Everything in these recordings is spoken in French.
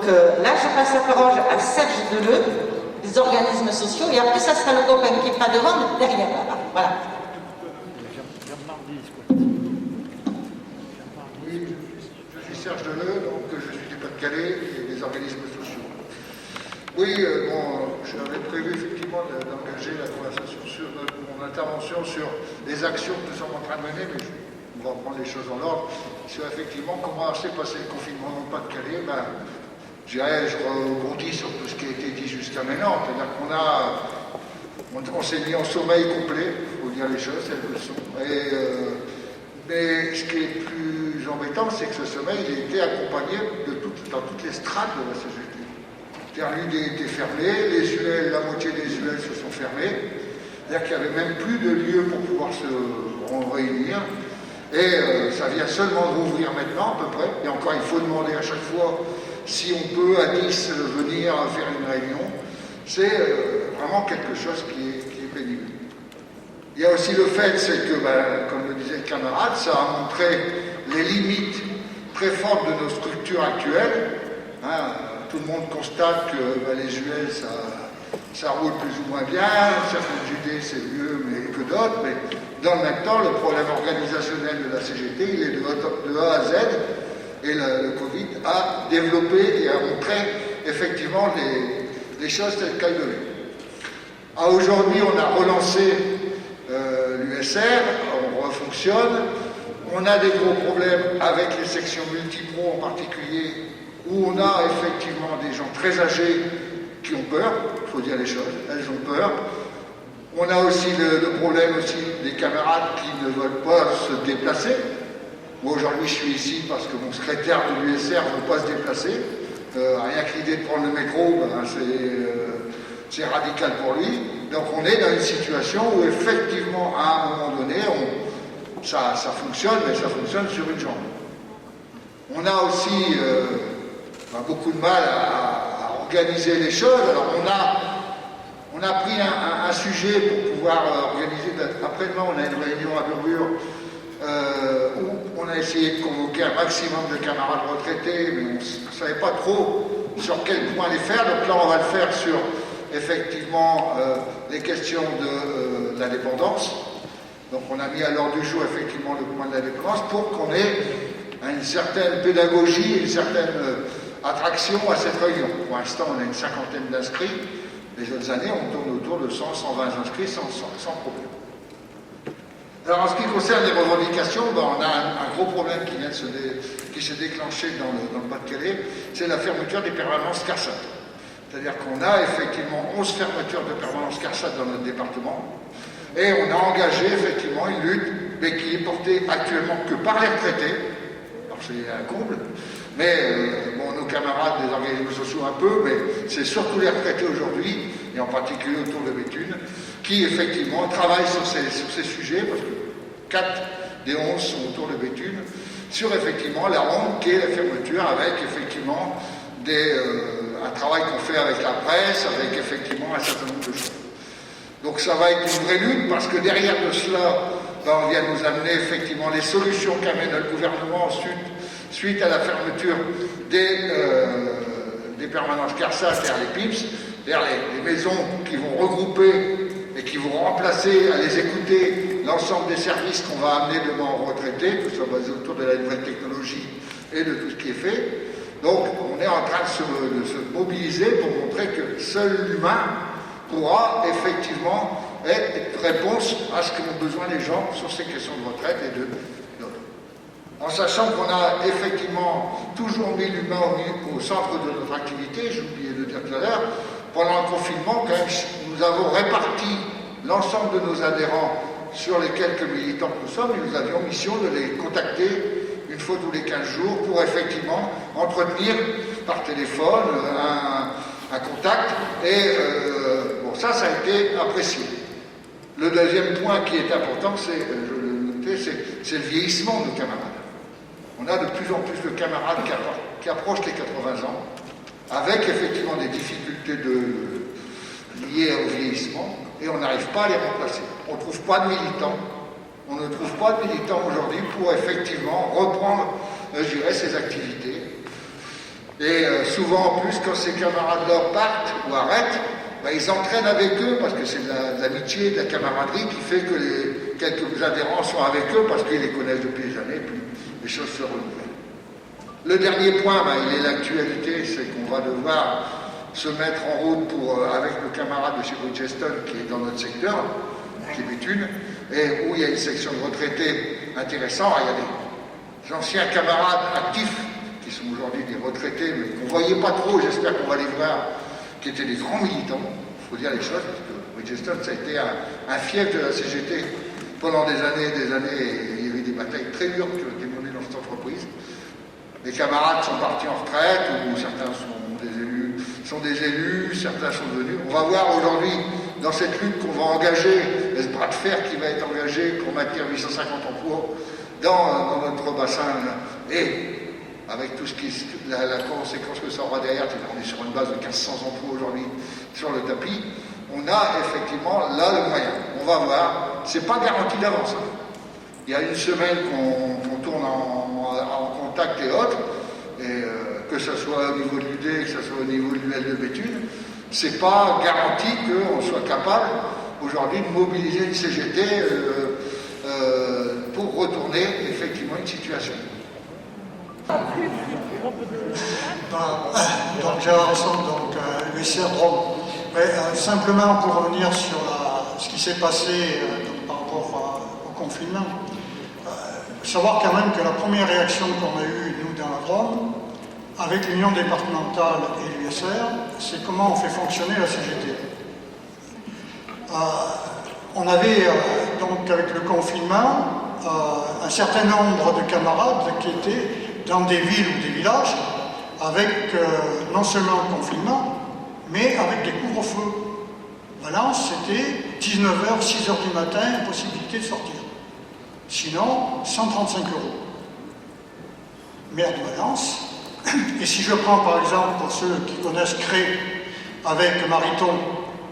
là, je passe la parole à Serge Deleu, des organismes sociaux, et après, ça sera le copain qui est pas devant, mais derrière. Voilà. Oui, je suis Serge Deleu, donc je suis du Pas-de-Calais et des organismes sociaux. Oui, j'avais prévu effectivement d'engager la conversation sur mon intervention sur les actions que nous sommes en train de mener, mais on va prendre les choses en ordre. Sur effectivement comment s'est passé le confinement dans le Pas-de-Calais, je rebondis sur tout ce qui a été dit jusqu'à maintenant. C'est-à-dire qu'on s'est mis en sommeil complet, il faut dire les choses, elles le sont. Mais ce qui est plus embêtant, c'est que ce sommeil il a été accompagné dans toutes les strates de la CGT. Terlude était fermé, les UL, la moitié des UL se sont fermés. C'est-à-dire qu'il n'y avait même plus de lieu pour pouvoir se réunir. Et ça vient seulement de rouvrir maintenant, à peu près. Et encore, il faut demander à chaque fois si on peut, à 10, venir faire une réunion. C'est vraiment quelque chose qui est pénible. Il y a aussi le fait, c'est que, comme le disait le camarade, ça a montré les limites très fortes de nos structures actuelles. Tout le monde constate que les UL, ça roule plus ou moins bien, certaines UD c'est mieux que d'autres, mais dans le même temps, le problème organisationnel de la CGT, il est de A à Z, et le Covid a développé et a montré effectivement les choses telles qu'elles devaient. Aujourd'hui, on a relancé l'USR, on refonctionne, on a des gros problèmes avec les sections multipro en particulier, où on a effectivement des gens très âgés qui ont peur, il faut dire les choses, elles ont peur. On a aussi le problème aussi des camarades qui ne veulent pas se déplacer. Moi aujourd'hui je suis ici parce que mon secrétaire de l'USR ne veut pas se déplacer. Rien que l'idée de prendre le métro, c'est radical pour lui. Donc on est dans une situation où effectivement à un moment donné, ça fonctionne, mais ça fonctionne sur une jambe. On a aussi beaucoup de mal à organiser les choses. Alors on a pris un sujet pour pouvoir organiser. Après-demain, on a une réunion à Burbure où on a essayé de convoquer un maximum de camarades retraités, mais on ne savait pas trop sur quel point les faire. Donc là, on va le faire sur effectivement les questions de la dépendance. Donc on a mis à l'ordre du jour effectivement le point de la dépendance pour qu'on ait une certaine pédagogie, une certaine attraction à cette réunion. Pour l'instant, on a une cinquantaine d'inscrits. Les autres années, on tourne autour de 100, 120 inscrits sans problème. Alors, en ce qui concerne les revendications, on a un gros problème qui s'est déclenché dans le Pas-de-Calais, c'est la fermeture des permanences CARSAT. C'est-à-dire qu'on a effectivement 11 fermetures de permanences CARSAT dans notre département, et on a engagé effectivement une lutte, mais qui est portée actuellement que par les retraités. Alors, c'est un comble. Mais nos camarades des organismes sociaux un peu, mais c'est surtout les retraités aujourd'hui, et en particulier autour de Béthune, qui effectivement travaillent sur ces sujets, parce que 4 des 11 sont autour de Béthune, sur effectivement la ronde qui est la fermeture, avec effectivement un travail qu'on fait avec la presse, avec effectivement un certain nombre de choses. Donc ça va être une vraie lutte, parce que derrière de cela, on vient nous amener effectivement les solutions qu'amène le gouvernement suite à la fermeture des permanences CARSAT, c'est-à-dire les PIPS, c'est-à-dire les maisons qui vont regrouper et qui vont remplacer, à les écouter, l'ensemble des services qu'on va amener demain aux retraités, tout ça basé autour de la nouvelle technologie et de tout ce qui est fait. Donc on est en train de se mobiliser pour montrer que seul l'humain pourra effectivement être une réponse à ce qu'ont besoin les gens sur ces questions de retraite et d'autres. En sachant qu'on a effectivement toujours mis l'humain au centre de notre activité, j'ai oublié de dire tout à l'heure, pendant le confinement, quand même, nous avons réparti l'ensemble de nos adhérents sur les quelques militants que nous sommes, et nous avions mission de les contacter une fois tous les 15 jours pour effectivement entretenir par téléphone un contact, et ça a été apprécié. Le deuxième point qui est important, c'est le vieillissement de nos camarades. On a de plus en plus de camarades qui approchent les 80 ans, avec effectivement des difficultés liées au vieillissement, et on n'arrive pas à les remplacer. On ne trouve pas de militants. On ne trouve pas de militants aujourd'hui pour effectivement reprendre, je dirais, ces activités. Et souvent en plus, quand ces camarades-là partent ou arrêtent, ben, ils entraînent avec eux, parce que c'est de l'amitié, de la camaraderie qui fait que quelques adhérents sont avec eux, parce qu'ils les connaissent depuis des années, puis les choses se renouvellent. Le dernier point, ben, il est l'actualité, c'est qu'on va devoir se mettre en route avec le camarade de chez Bridgestone qui est dans notre secteur, qui est Béthune, et où il y a une section de retraités intéressante. Il y a des anciens camarades actifs qui sont aujourd'hui des retraités, mais qu'on ne voyait pas trop, j'espère qu'on va les voir, qui étaient des grands militants, il faut dire les choses, parce que Bridgestone, ça a été un fief de la CGT pendant des années, et il y avait des batailles très dures qui ont été menées dans cette entreprise. Les camarades sont partis en retraite, ou certains sont des élus, certains sont devenus. On va voir aujourd'hui, dans cette lutte qu'on va engager, ce bras de fer qui va être engagé pour maintenir 850 emplois dans notre bassin, et avec tout ce qui, la conséquence que ça aura derrière, on est sur une base de 1500 emplois aujourd'hui sur le tapis, on a effectivement là le moyen. On va voir, c'est pas garanti d'avance. Il y a une semaine qu'on tourne en contact et autres, et que ce soit au niveau de l'UD, que ce soit au niveau de l'UL de Béthune, c'est pas garanti qu'on soit capable aujourd'hui de mobiliser une CGT pour retourner effectivement une situation. Donc j'ai l'impression l'USR Drôme. Simplement pour revenir sur ce qui s'est passé par rapport au confinement, savoir quand même que la première réaction qu'on a eue, nous, dans la Drôme, avec l'Union départementale et l'USR, c'est comment on fait fonctionner la CGT. On avait, donc, avec le confinement, un certain nombre de camarades qui étaient dans des villes ou des villages, avec non seulement le confinement, mais avec des couvre-feux. Valence, c'était 19h, 6h du matin, impossibilité de sortir. Sinon, 135 €. Maire de Valence. Et si je prends par exemple, pour ceux qui connaissent Cré, avec Mariton,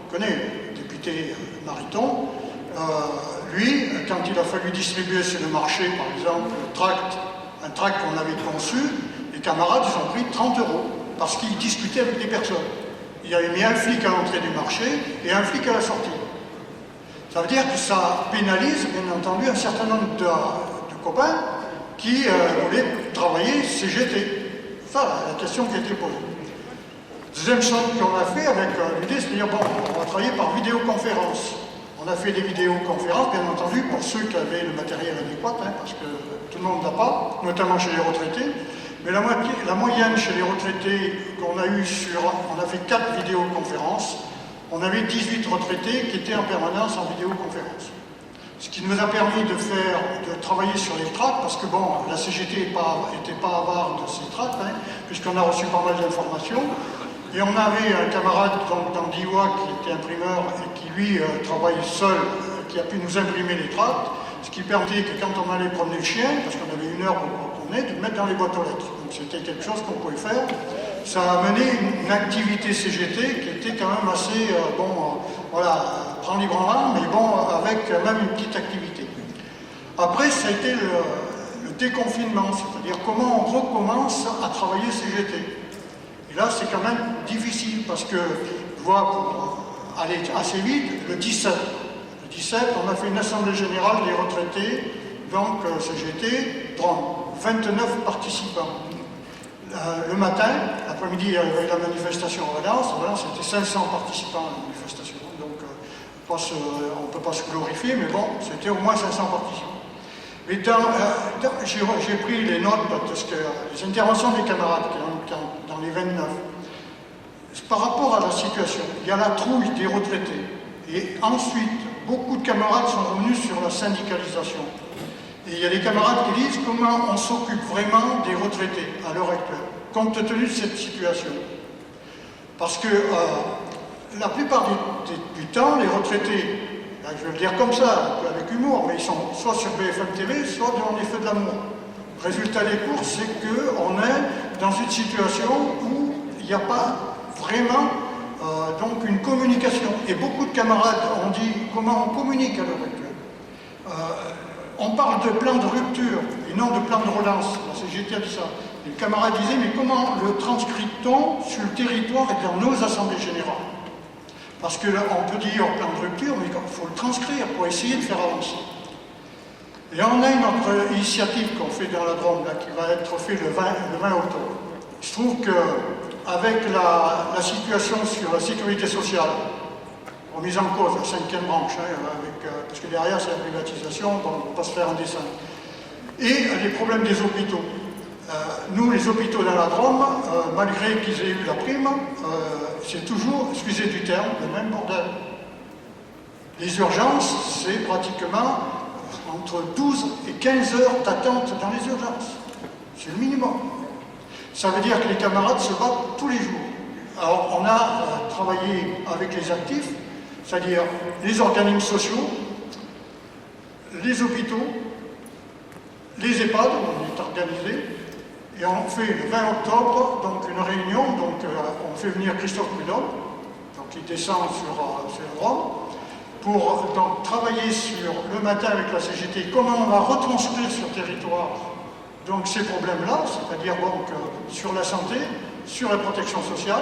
connaît le député Mariton, lui, quand il a fallu distribuer sur le marché, par exemple, un tract qu'on avait conçu, les camarades, ils ont pris 30 € parce qu'ils discutaient avec des personnes. Il y avait mis un flic à l'entrée du marché et un flic à la sortie. Ça veut dire que ça pénalise, bien entendu, un certain nombre de copains qui voulaient travailler CGT. Ça, la question qui a été posée. Deuxième chose qu'on a fait avec l'idée, c'est de dire, bon, on va travailler par vidéoconférence. On a fait des vidéoconférences, bien entendu, pour ceux qui avaient le matériel adéquat, parce que tout le monde n'a pas, notamment chez les retraités. Mais la moyenne chez les retraités qu'on a eu on a fait 4 vidéoconférences. On avait 18 retraités qui étaient en permanence en vidéoconférence. Ce qui nous a permis de travailler sur les tracts, parce que bon, la CGT n'était pas avare de ces tracts, puisqu'on a reçu pas mal d'informations. Et on avait un camarade dans Diwa qui était imprimeur et qui lui travaille seul, qui a pu nous imprimer les tracts, ce qui permettait que quand on allait promener le chien, parce qu'on avait 1 heure pour le promener, de le mettre dans les boîtes aux lettres. Donc c'était quelque chose qu'on pouvait faire. Ça a amené une activité CGT qui était quand même assez, prend libre en main, mais bon, avec même une petite activité. Après, ça a été le déconfinement, c'est-à-dire comment on recommence à travailler CGT. Et là, c'est quand même difficile, parce que, je vois, pour aller assez vite, le 17, on a fait une assemblée générale des retraités, donc CGT, Drôme, 29 participants. Le matin, l'après-midi, il y avait la manifestation à Valence. À Valence, c'était 500 participants à la manifestation. Donc, on ne peut pas se glorifier, mais bon, c'était au moins 500 participants. Mais j'ai pris les notes, parce que les interventions des camarades, dans les 29, par rapport à la situation, il y a la trouille des retraités. Et ensuite, beaucoup de camarades sont revenus sur la syndicalisation. Et il y a des camarades qui disent comment on s'occupe vraiment des retraités à l'heure actuelle, compte tenu de cette situation. Parce que la plupart du temps, les retraités, là, je vais le dire comme ça, un peu avec humour, mais ils sont soit sur BFM TV, soit devant les feux de l'amour. Résultat des courses, c'est qu'on est dans une situation où il n'y a pas vraiment donc une communication. Et beaucoup de camarades ont dit comment on communique à l'heure actuelle. On parle de plan de rupture et non de plan de relance. La CGT a dit ça. Les camarades disaient, mais comment le transcrit-on sur le territoire et dans nos assemblées générales? Parce qu'on peut dire plan de rupture, mais il faut le transcrire pour essayer de faire avancer. Et on a une autre initiative qu'on fait dans la Drôme, là, qui va être faite le 20 octobre. Il se trouve qu'avec la situation sur la sécurité sociale, remise en cause, la 5e branche, parce que derrière c'est la privatisation, donc on ne peut pas se faire un dessin. Et les problèmes des hôpitaux. Nous, les hôpitaux dans la Drôme, malgré qu'ils aient eu la prime, c'est toujours, excusez du terme, le même bordel. Les urgences, c'est pratiquement entre 12 et 15 heures d'attente dans les urgences. C'est le minimum. Ça veut dire que les camarades se battent tous les jours. Alors, on a travaillé avec les actifs, c'est-à-dire les organismes sociaux, les hôpitaux, les EHPAD, on est organisé, et on fait le 20 octobre donc une réunion, donc on fait venir Christophe Prudhomme, donc il descend sur le Drôme, pour donc, travailler sur le matin avec la CGT, comment on va retranscrire sur le territoire donc ces problèmes-là, c'est-à-dire donc sur la santé, sur la protection sociale.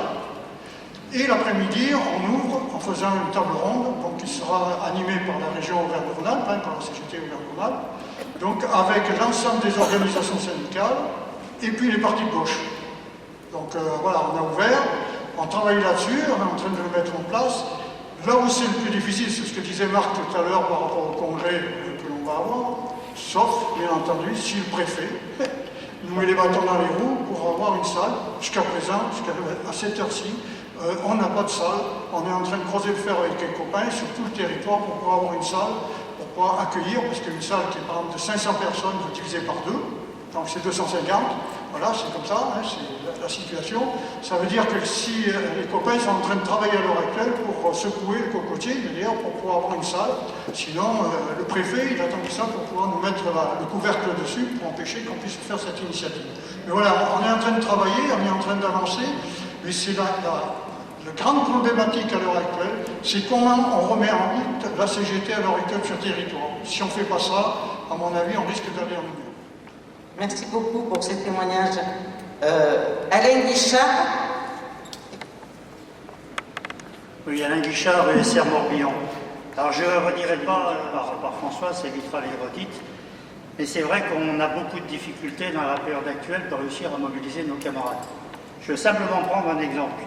Et l'après-midi, on ouvre en faisant une table ronde, donc qui sera animée par la région Auvergne-Rhône-Alpes, par la CGT Auvergne-Rhône-Alpes, donc avec l'ensemble des organisations syndicales et puis les partis de gauche. Donc voilà, on a ouvert, on travaille là-dessus, on est en train de le mettre en place. Là où c'est le plus difficile, c'est ce que disait Marc tout à l'heure par rapport au congrès que l'on va avoir, sauf, bien entendu, si le préfet nous met les bâtons dans les roues pour avoir une salle. Jusqu'à présent, à cette heure-ci, on n'a pas de salle. On est en train de creuser le fer avec les copains sur tout le territoire pour pouvoir avoir une salle, pour pouvoir accueillir, parce qu'une salle qui est par exemple de 500 personnes, vous divisez par 2, donc c'est 250. Voilà, c'est comme ça, c'est la situation. Ça veut dire que si les copains sont en train de travailler à l'heure actuelle pour secouer le cocotier, d'ailleurs, pour pouvoir avoir une salle. Sinon, le préfet, il attend ça pour pouvoir nous mettre le couvercle dessus pour empêcher qu'on puisse faire cette initiative. Mais voilà, on est en train de travailler, on est en train d'avancer, mais c'est la grande problématique à l'heure actuelle, c'est comment on remet en route la CGT à l'heure actuelle sur le territoire. Si on ne fait pas ça, à mon avis, on risque d'aller en milieu. Merci beaucoup pour ces témoignages. Alain Guichard. Oui, Alain Guichard, ESR Morbihan. Alors je ne redirai pas par François, ça évitera les redites, mais c'est vrai qu'on a beaucoup de difficultés dans la période actuelle pour réussir à mobiliser nos camarades. Je veux simplement prendre un exemple.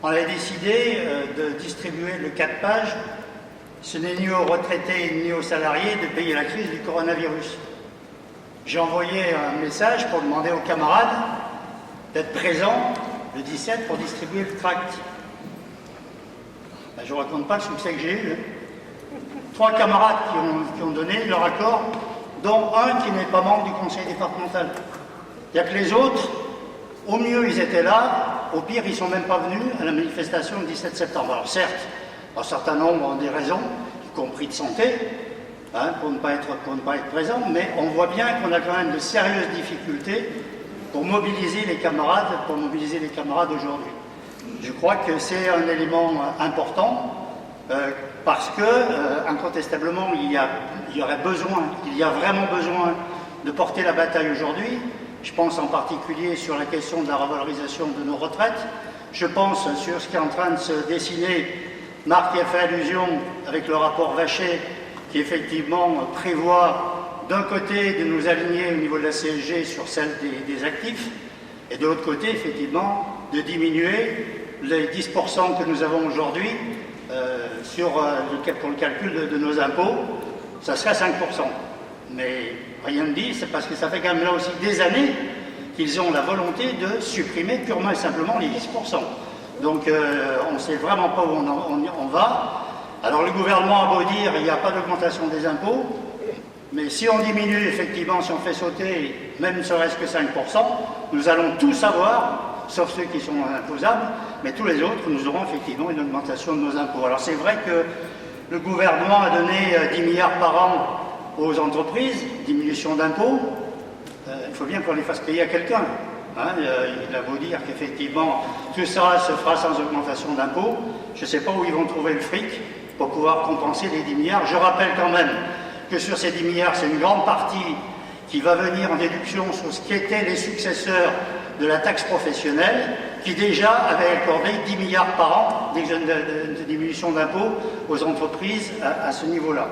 On a décidé de distribuer le 4 pages, ce n'est ni aux retraités ni aux salariés de payer la crise du coronavirus. J'ai envoyé un message pour demander aux camarades d'être présents le 17 pour distribuer le tract. Ben, je ne raconte pas le succès que j'ai eu. 3 camarades qui ont donné leur accord, dont un qui n'est pas membre du conseil départemental. Il n'y a que les autres, au mieux ils étaient là, au pire ils ne sont même pas venus à la manifestation du 17 septembre. Alors certes, un certain nombre ont des raisons, y compris de santé, pour ne pas être présent, mais on voit bien qu'on a quand même de sérieuses difficultés pour mobiliser les camarades aujourd'hui. Je crois que c'est un élément important parce que incontestablement il y a vraiment besoin de porter la bataille aujourd'hui. Je pense en particulier sur la question de la revalorisation de nos retraites. Je pense sur ce qui est en train de se dessiner. Marc y a fait allusion avec le rapport Vachet qui effectivement prévoit d'un côté de nous aligner au niveau de la CSG sur celle des actifs et de l'autre côté effectivement de diminuer les 10% que nous avons aujourd'hui pour le calcul de nos impôts, ça serait 5%. Mais rien ne dit, c'est parce que ça fait quand même là aussi des années qu'ils ont la volonté de supprimer purement et simplement les 10%. Donc on ne sait vraiment pas où on va. Alors le gouvernement a beau dire il n'y a pas d'augmentation des impôts, mais si on diminue effectivement, si on fait sauter même ne serait-ce que 5%, nous allons tous avoir, sauf ceux qui sont imposables, mais tous les autres, nous aurons effectivement une augmentation de nos impôts. Alors c'est vrai que le gouvernement a donné 10 milliards par an aux entreprises, diminution d'impôts, il faut bien qu'on les fasse payer à quelqu'un. Il a beau dire qu'effectivement tout ça se fera sans augmentation d'impôts, je ne sais pas où ils vont trouver le fric pour pouvoir compenser les 10 milliards. Je rappelle quand même que sur ces 10 milliards, c'est une grande partie qui va venir en déduction sur ce qui étaient les successeurs de la taxe professionnelle, qui déjà avait accordé 10 milliards par an de diminution d'impôts aux entreprises à ce niveau-là.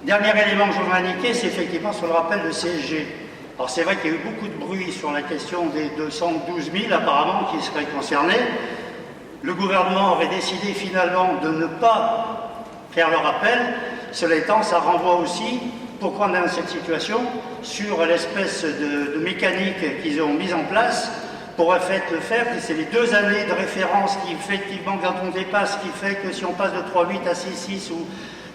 Dernier élément que je voudrais indiquer, c'est effectivement sur le rappel de CSG. Alors c'est vrai qu'il y a eu beaucoup de bruit sur la question des 212 000 apparemment qui seraient concernés. Le gouvernement aurait décidé finalement de ne pas faire le rappel. Cela étant, ça renvoie aussi, pourquoi on est dans cette situation, sur l'espèce de mécanique qu'ils ont mise en place pour le faire, c'est les 2 années de référence qui effectivement, quand on dépasse, qui fait que si on passe de 3,8 à 6,6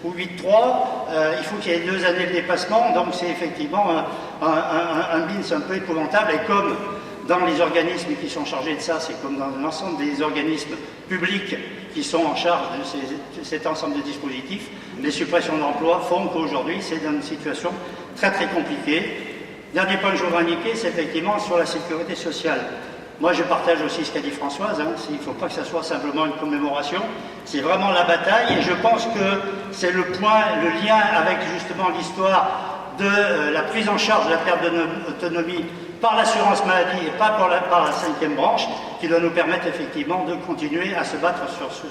ou 8,3, il faut qu'il y ait 2 années de dépassement, donc c'est effectivement un BINS un peu épouvantable, et comme dans les organismes qui sont chargés de ça, c'est comme dans l'ensemble des organismes publics qui sont en charge de cet ensemble de dispositifs, les suppressions d'emplois font qu'aujourd'hui c'est dans une situation très très compliquée. Dernier point que je voudrais indiquer, c'est effectivement sur la sécurité sociale. Moi, je partage aussi ce qu'a dit Françoise, il ne faut pas que ça soit simplement une commémoration, c'est vraiment la bataille, et je pense que c'est le lien avec justement l'histoire de la prise en charge de la perte d'autonomie par l'assurance maladie et pas par la 5e branche, qui doit nous permettre effectivement de continuer à se battre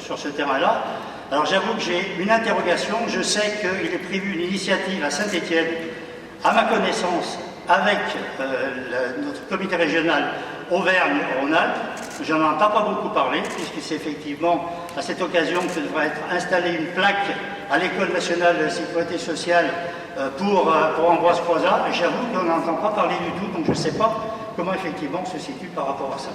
sur ce terrain-là. Alors j'avoue que j'ai une interrogation, je sais qu'il est prévu une initiative à Saint-Étienne, à ma connaissance, avec notre comité régional Auvergne-Rhône-Alpes. Je n'en entends pas beaucoup parler, puisque c'est effectivement à cette occasion que devrait être installée une plaque à l'École nationale de la sécurité sociale pour Ambroise Croizat. Et j'avoue qu'on n'entend pas parler du tout, donc je ne sais pas comment effectivement on se situe par rapport à ça.